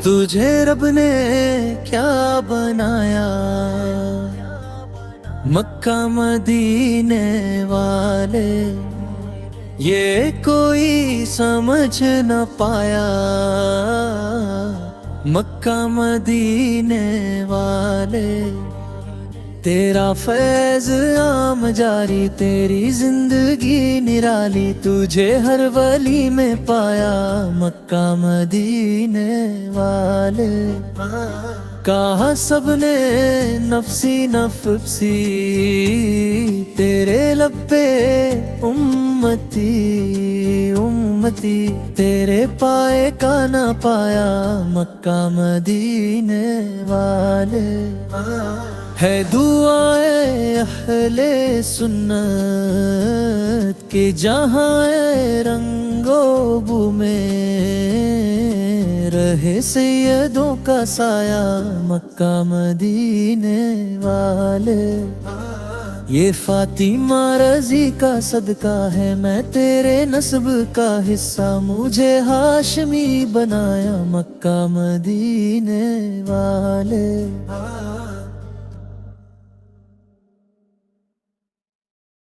तुझे रब ने क्या बनाया, मक्का मदीने वाले, ये कोई समझ न पाया। मक्का मदीने वाले, तेरा फैज आम जारी, तेरी जिंदगी निराली, तुझे हर वली में पाया। मक्का मदीने वाले, कहा सबने नफसी नफसी, तेरे लब पे उम्मती उम्मती, तेरे पाए का ना पाया। मक्का मदीने वाले, है दुआए अहले सुन्नत के जहाँ रंगो बू में रहे सैयदों का साया। मक्का मदीने वाले, ये फातिमा रजी का सदका है, मैं तेरे नस्ब का हिस्सा, मुझे हाशमी बनाया। मक्का मदीने वाले।